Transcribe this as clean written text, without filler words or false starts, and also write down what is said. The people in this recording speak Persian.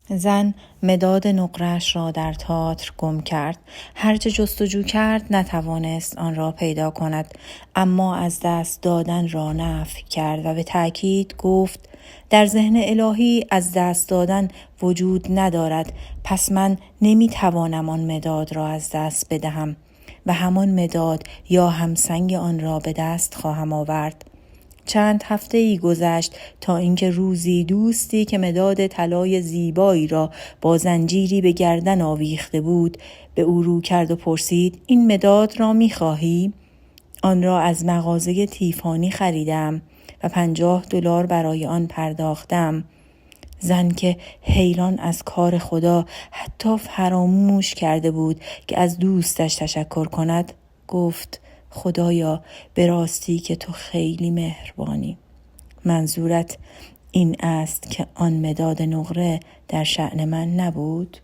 زن مداد نقره‌اش را در تئاتر گم کرد. هرچه جستجو کرد نتوانست آن را پیدا کند، اما از دست دادن را نفی کرد و به تأکید گفت در ذهن الهی از دست دادن وجود ندارد، پس من نمیتوانم آن مداد را از دست بدهم و همان مداد یا همسنگ آن را به دست خواهم آورد. چند هفته‌ای گذشت تا اینکه روزی دوستی که مداد طلای زیبایی را با زنجیری به گردن آویخته بود به او رو کرد و پرسید این مداد را می‌خواهی؟ آن را از مغازه تیفانی خریدم و $50 برای آن پرداختم. زن که حیران از کار خدا حتی فراموش کرده بود که از دوستش تشکر کند گفت خدایا به راستی که تو خیلی مهربانی. منظورت این است که آن مداد نقره در شأن من نبود؟